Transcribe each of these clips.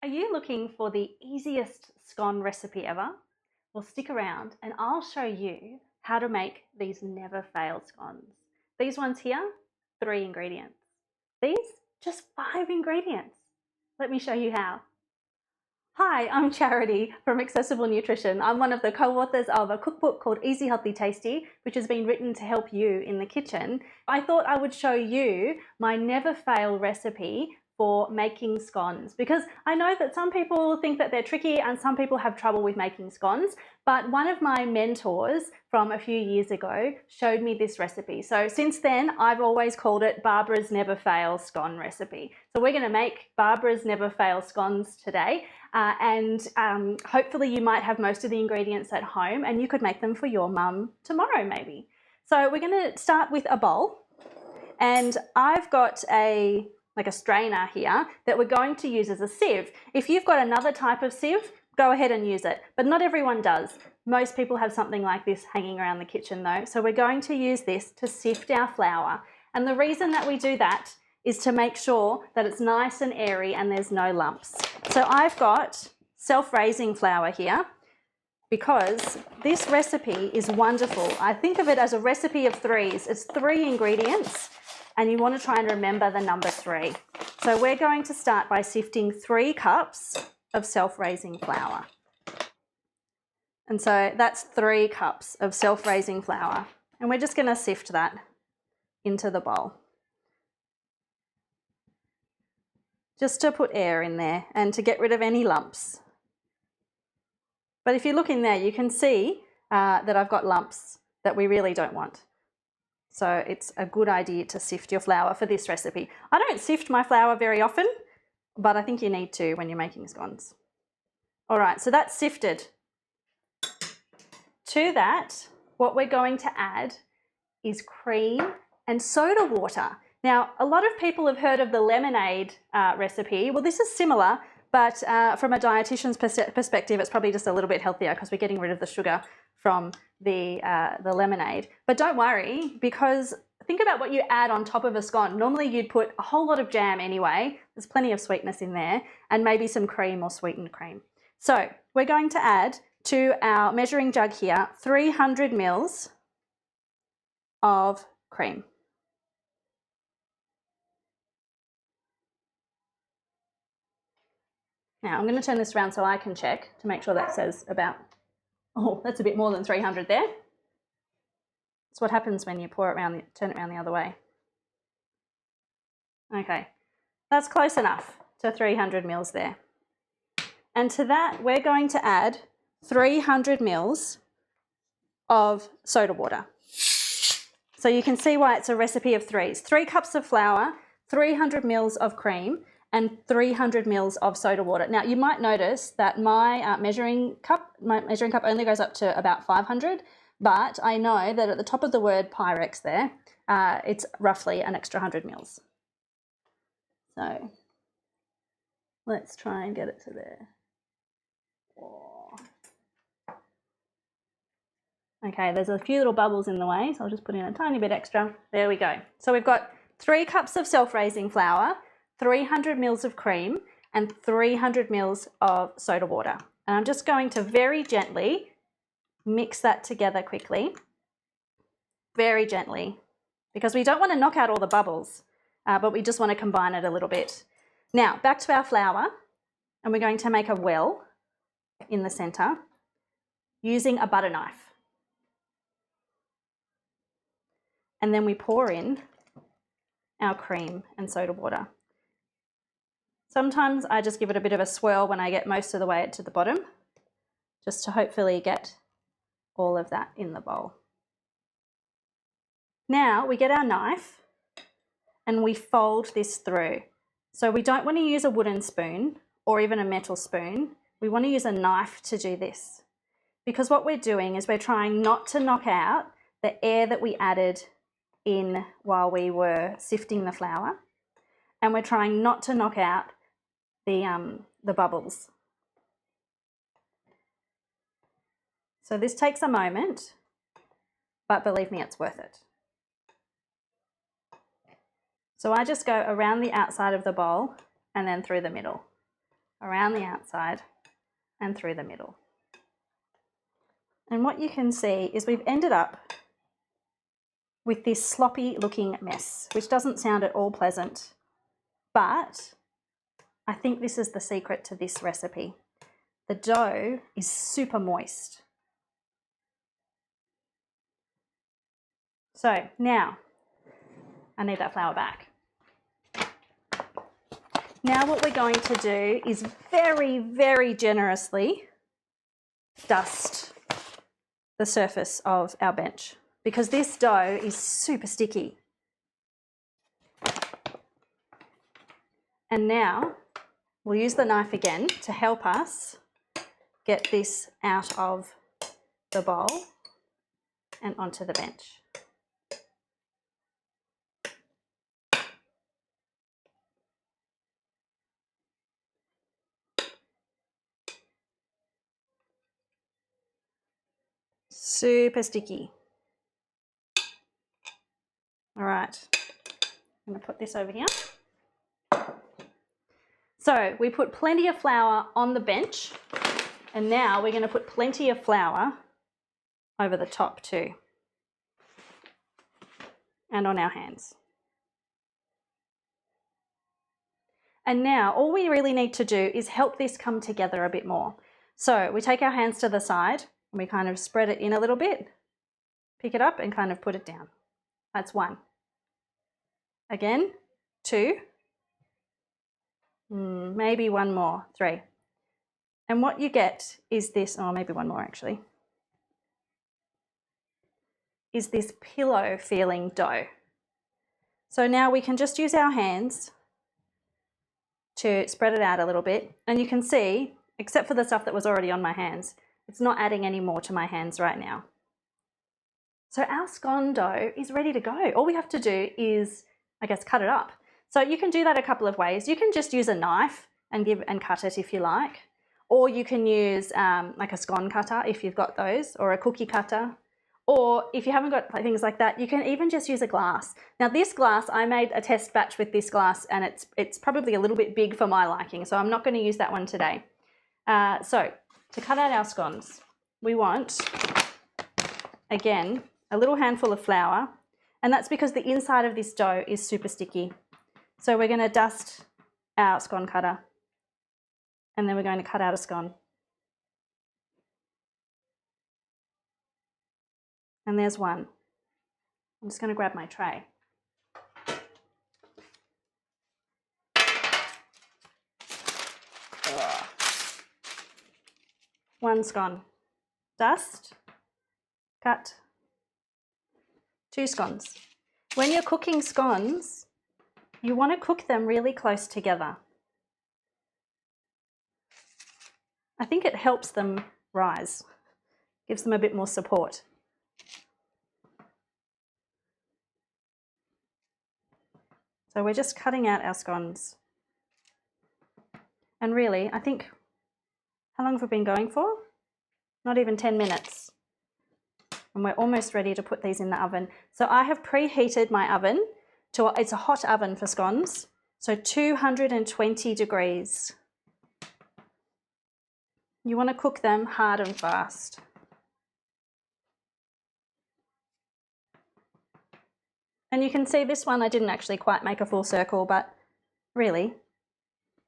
Are you looking for the easiest scone recipe ever? Well, stick around and I'll show you how to make these never fail scones. These ones here, 3 ingredients. These, just 5 ingredients. Let me show you how. Hi, I'm Charity from Accessible Nutrition. I'm one of the co-authors of a cookbook called Easy Healthy Tasty, which has been written to help you in the kitchen. I thought I would show you my never fail recipe for making scones, because I know that some people think that they're tricky and some people have trouble with making scones, but one of my mentors from a few years ago showed me this recipe. So since then, I've always called it Barbara's Never Fail Scone Recipe. So we're going to make Barbara's Never Fail Scones today, and hopefully you might have most of the ingredients at home and you could make them for your mum tomorrow maybe. So we're going to start with a bowl, and I've got a strainer here that we're going to use as a sieve. If you've got another type of sieve, go ahead and use it, but not everyone does. Most people have something like this hanging around the kitchen though, so we're going to use this to sift our flour. And the reason that we do that is to make sure that it's nice and airy and there's no lumps. So I've got self-raising flour here because this recipe is wonderful. I think of it as a recipe of 3s. It's 3 ingredients, and you want to try and remember the number 3. So we're going to start by sifting 3 cups of self-raising flour. And so that's 3 cups of self-raising flour. And we're just going to sift that into the bowl, just to put air in there and to get rid of any lumps. But if you look in there, you can see that I've got lumps that we really don't want. So it's a good idea to sift your flour for this recipe. I don't sift my flour very often, but I think you need to when you're making scones. All right, so that's sifted. To that, what we're going to add is cream and soda water. Now, a lot of people have heard of the lemonade recipe. Well, this is similar, but from a dietitian's perspective, it's probably just a little bit healthier because we're getting rid of the sugar from the lemonade. But don't worry, because think about what you add on top of a scone. Normally you'd put a whole lot of jam anyway. There's plenty of sweetness in there, and maybe some cream or sweetened cream. So we're going to add to our measuring jug here 300 mils of cream. Now I'm going to turn this around so I can check to make sure that says about, oh, that's a bit more than 300 there. That's what happens when you pour it around, turn it around the other way. Okay, that's close enough to 300 mils there. And to that, we're going to add 300 mils of soda water. So you can see why it's a recipe of 3s. 3 cups of flour, 300 mils of cream, and 300 mils of soda water. Now you might notice that my measuring cup only goes up to about 500, but I know that at the top of the word Pyrex there, it's roughly an extra 100 mils. So let's try and get it to there. Okay, there's a few little bubbles in the way, so I'll just put in a tiny bit extra. There we go. So we've got 3 cups of self-raising flour, 300 mils of cream, and 300 mils of soda water. And I'm just going to very gently mix that together quickly, very gently, because we don't want to knock out all the bubbles, but we just want to combine it a little bit. Now, back to our flour, and we're going to make a well in the center using a butter knife. And then we pour in our cream and soda water. Sometimes I just give it a bit of a swirl when I get most of the way to the bottom, just to hopefully get all of that in the bowl. Now we get our knife and we fold this through. So we don't want to use a wooden spoon or even a metal spoon. We want to use a knife to do this, because what we're doing is we're trying not to knock out the air that we added in while we were sifting the flour, and we're trying not to knock out the bubbles. So this takes a moment, but believe me, it's worth it. So I just go around the outside of the bowl and then through the middle. around the outside and through the middle. And what you can see is we've ended up with this sloppy looking mess, which doesn't sound at all pleasant, but I think this is the secret to this recipe. The dough is super moist. So now I need that flour back. Now what we're going to do is very, very generously dust the surface of our bench because this dough is super sticky. And now we'll use the knife again to help us get this out of the bowl and onto the bench. Super sticky. All right, I'm gonna put this over here. So we put plenty of flour on the bench, and now we're gonna put plenty of flour over the top too, and on our hands. And now all we really need to do is help this come together a bit more. So we take our hands to the side and we kind of spread it in a little bit, pick it up and kind of put it down. That's one. Again, two, maybe one more, three. And what you get is this, oh, maybe one more actually, is this pillow feeling dough. So now we can just use our hands to spread it out a little bit. And you can see, except for the stuff that was already on my hands, it's not adding any more to my hands right now. So our scone dough is ready to go. All we have to do is, I guess, cut it up. So you can do that a couple of ways. You can just use a knife and cut it if you like. Or you can use like a scone cutter if you've got those, or a cookie cutter. Or if you haven't got things like that, you can even just use a glass. Now this glass, I made a test batch with this glass and it's probably a little bit big for my liking, so I'm not going to use that one today. So to cut out our scones, we want, again, a little handful of flour, and that's because the inside of this dough is super sticky. So we're going to dust our scone cutter and then we're going to cut out a scone. And there's one. I'm just going to grab my tray. One scone. Dust, cut, two scones. When you're cooking scones, you want to cook them really close together. I think it helps them rise, gives them a bit more support. So we're just cutting out our scones. And really, I think, how long have we been going for? Not even 10 minutes. And we're almost ready to put these in the oven. So I have preheated my oven to, it's a hot oven for scones, so 220 degrees. You want to cook them hard and fast. And you can see this one, I didn't actually quite make a full circle, but really,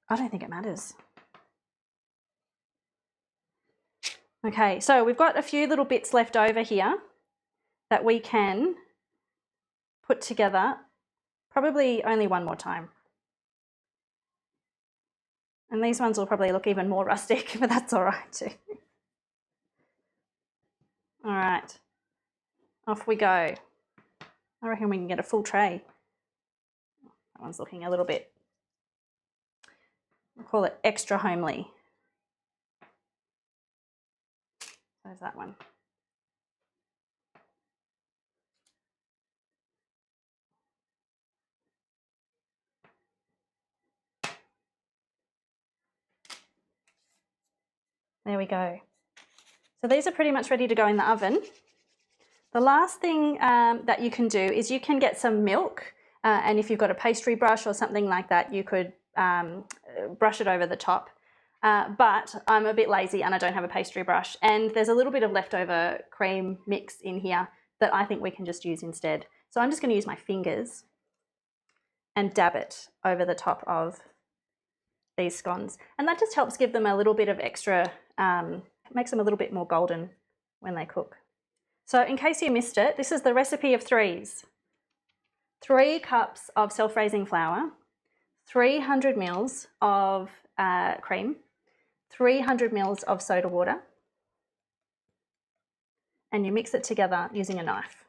I don't think it matters. Okay, so we've got a few little bits left over here that we can put together, probably only one more time. And these ones will probably look even more rustic, but that's all right too. All right, off we go. I reckon we can get a full tray. That one's looking a little bit, we'll call it extra homely. There's that one. There we go. So these are pretty much ready to go in the oven. The last thing that you can do is you can get some milk, and if you've got a pastry brush or something like that, you could brush it over the top. but I'm a bit lazy and I don't have a pastry brush. And there's a little bit of leftover cream mix in here that I think we can just use instead. So I'm just going to use my fingers and dab it over the top of these scones. And that just helps give them a little bit of extra, makes them a little bit more golden when they cook. So in case you missed it, this is the recipe of threes. 3 cups of self-raising flour, 300 mils of cream, 300 mils of soda water, and you mix it together using a knife.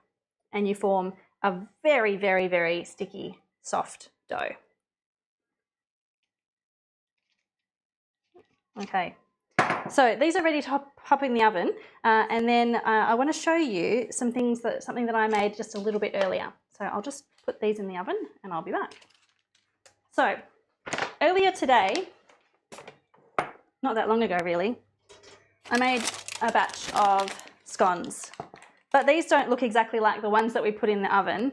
And you form a very, very, very sticky, soft dough. Okay, so these are ready to hop in the oven, and then I want to show you something that I made just a little bit earlier. So I'll just put these in the oven and I'll be back. So earlier today, not that long ago really, I made a batch of scones, but these don't look exactly like the ones that we put in the oven,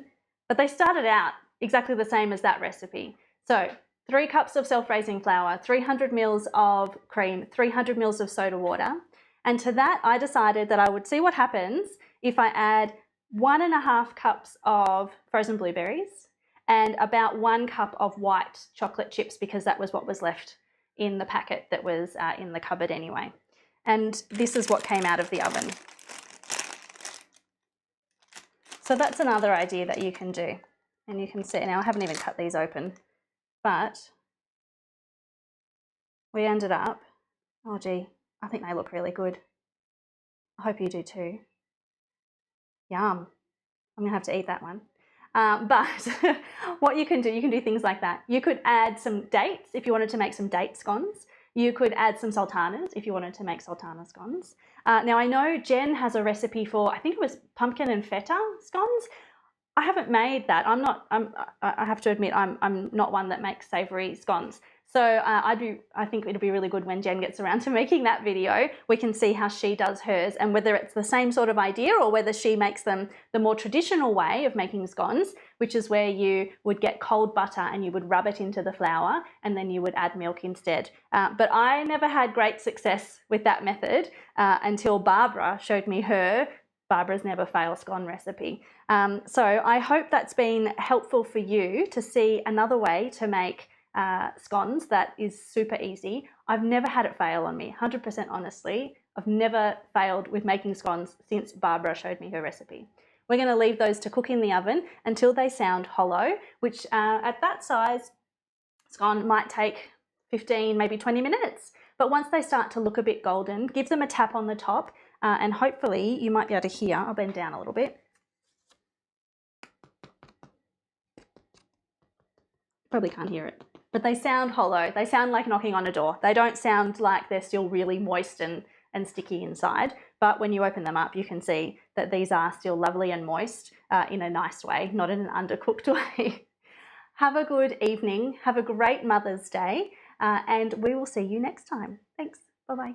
but they started out exactly the same as that recipe. So 3 cups of self-raising flour, 300 mils of cream, 300 mils of soda water. And to that, I decided that I would see what happens if I add 1.5 cups of frozen blueberries and about 1 cup of white chocolate chips, because that was what was left in the packet that was in the cupboard anyway. And this is what came out of the oven. So that's another idea that you can do. And you can see, now I haven't even cut these open, but we ended up, oh gee, I think they look really good. I hope you do too. Yum. I'm gonna have to eat that one. But what you can do things like that. You could add some dates if you wanted to make some date scones. You could add some sultanas if you wanted to make sultana scones. Now I know Jen has a recipe for, I think it was pumpkin and feta scones. I haven't made that. I have to admit, I'm not one that makes savoury scones. So I think it'll be really good when Jen gets around to making that video. We can see how she does hers and whether it's the same sort of idea or whether she makes them the more traditional way of making scones, which is where you would get cold butter and you would rub it into the flour and then you would add milk instead. But I never had great success with that method until Barbara showed me her Barbara's Never Fail Scone recipe. So I hope that's been helpful for you to see another way to make scones that is super easy. I've never had it fail on me, 100% honestly. I've never failed with making scones since Barbara showed me her recipe. We're going to leave those to cook in the oven until they sound hollow, which at that size scone might take 15, maybe 20 minutes. But once they start to look a bit golden, give them a tap on the top and hopefully you might be able to hear, I'll bend down a little bit. Probably can't hear it, but they sound hollow. They sound like knocking on a door. They don't sound like they're still really moist and sticky inside, but when you open them up, you can see that these are still lovely and moist in a nice way, not in an undercooked way. Have a good evening. Have a great Mother's Day, and we will see you next time. Thanks. Bye-bye.